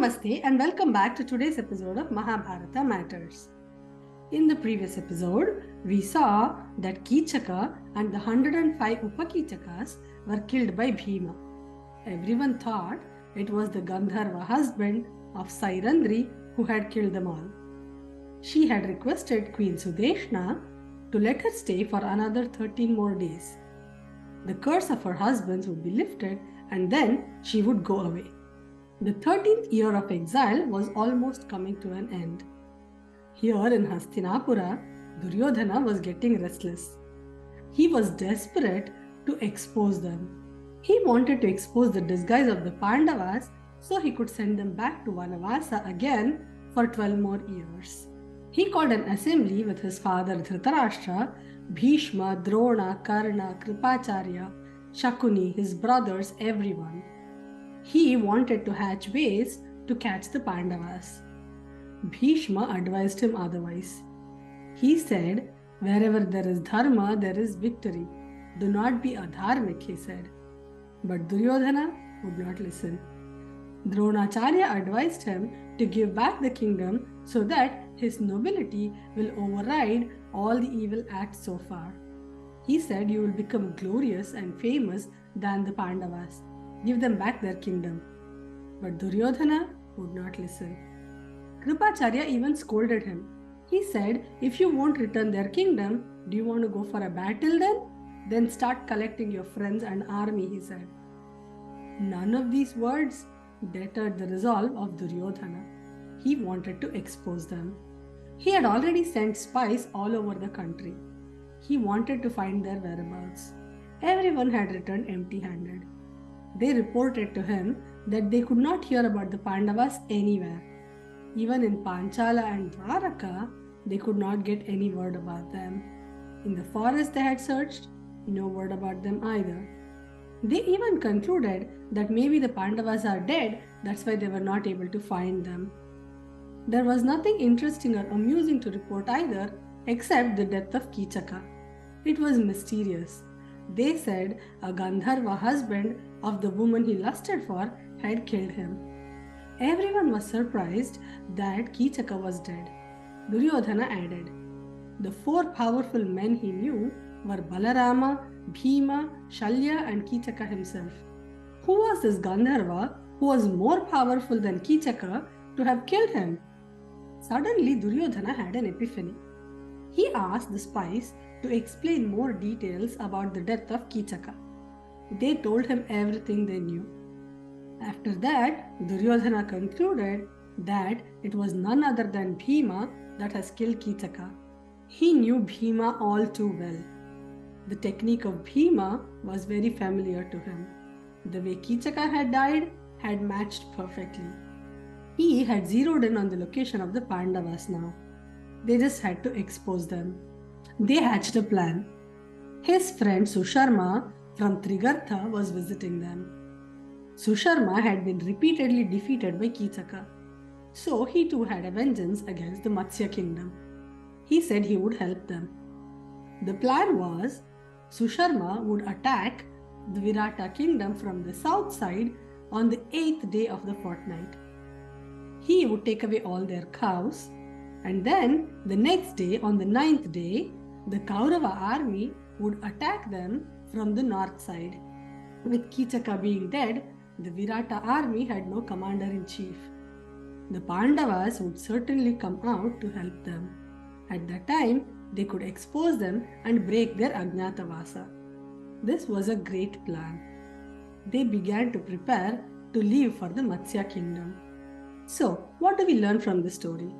Namaste and welcome back to today's episode of Mahabharata Matters. In the previous episode, we saw that Kichaka and the 105 Upakichakas were killed by Bhima. Everyone thought it was the Gandharva husband of Sairandri who had killed them all. She had requested Queen Sudeshna to let her stay for another 13 more days. The curse of her husbands would be lifted and then she would go away. The 13th year of exile was almost coming to an end. Here in Hastinapura, Duryōdhana was getting restless. He was desperate to expose them. He wanted to expose the disguise of the Pandavas so he could send them back to Vanavasa again for 12 more years. He called an assembly with his father Dhritarashtra, Bhishma, Drona, Karna, Kripacharya, Shakuni, his brothers, everyone. He wanted to hatch ways to catch the Pandavas. Bhishma advised him otherwise. He said, "Wherever there is dharma, there is victory. Do not be adharmic," he said. But Duryōdhana would not listen. Dronacharya advised him to give back the kingdom so that his nobility will override all the evil acts so far. He said, "You will become glorious and famous than the Pandavas. Give them back their kingdom." But Duryōdhana would not listen. Kripacharya even scolded him. He said, "If you won't return their kingdom, do you want to go for a battle then? Then start collecting your friends and army," he said. None of these words deterred the resolve of Duryōdhana. He wanted to expose them. He had already sent spies all over the country. He wanted to find their whereabouts. Everyone had returned empty-handed. They reported to him that they could not hear about the Pandavas anywhere. Even in Panchala and Dwaraka, they could not get any word about them. In the forest they had searched, no word about them either. They even concluded that maybe the Pandavas are dead, that's why they were not able to find them. There was nothing interesting or amusing to report either, except the death of Kichaka. It was mysterious. They said a Gandharva husband of the woman he lusted for had killed him. Everyone was surprised that Kichaka was dead. Duryōdhana added, the four powerful men he knew were Balarama, Bhima, Shalya and Kichaka himself. Who was this Gandharva who was more powerful than Kichaka to have killed him? Suddenly Duryōdhana had an epiphany. He asked the spies to explain more details about the death of Kichaka. They told him everything they knew. After that, Duryōdhana concluded that it was none other than Bhima that has killed Kichaka. He knew Bhima all too well. The technique of Bhima was very familiar to him. The way Kichaka had died had matched perfectly. He had zeroed in on the location of the Pandavas now. They just had to expose them. They hatched a plan. His friend Susharma from Trigartha was visiting them. Susharma had been repeatedly defeated by Kichaka, so he too had a vengeance against the Matsya kingdom. He said he would help them. The plan was Susharma would attack the Virata kingdom from the south side on the 8th day of the fortnight. He would take away all their cows, and then the next day, on the 9th day, the Kaurava army would attack them from the north side. With Kichaka being dead, the Virata army had no commander-in-chief. The Pandavas would certainly come out to help them. At that time, they could expose them and break their Ajñātavasa. This was a great plan. They began to prepare to leave for the Matsya kingdom. So, what do we learn from this story?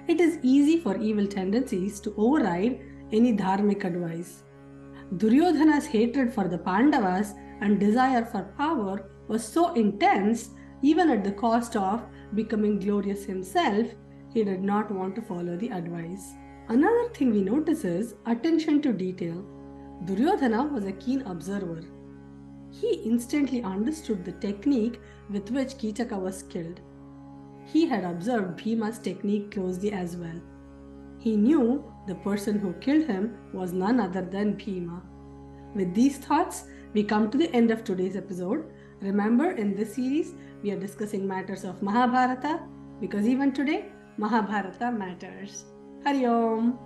It is easy for evil tendencies to override any dharmic advice. Duryodhana's hatred for the Pandavas and desire for power was so intense, even at the cost of becoming glorious himself, he did not want to follow the advice. Another thing we notice is attention to detail. Duryodhana was a keen observer. He instantly understood the technique with which Kichaka was killed. He had observed Bhima's technique closely as well. He knew the person who killed him was none other than Bhima. With these thoughts, we come to the end of today's episode. Remember, in this series, we are discussing matters of Mahabharata because even today, Mahabharata matters. Hari Om.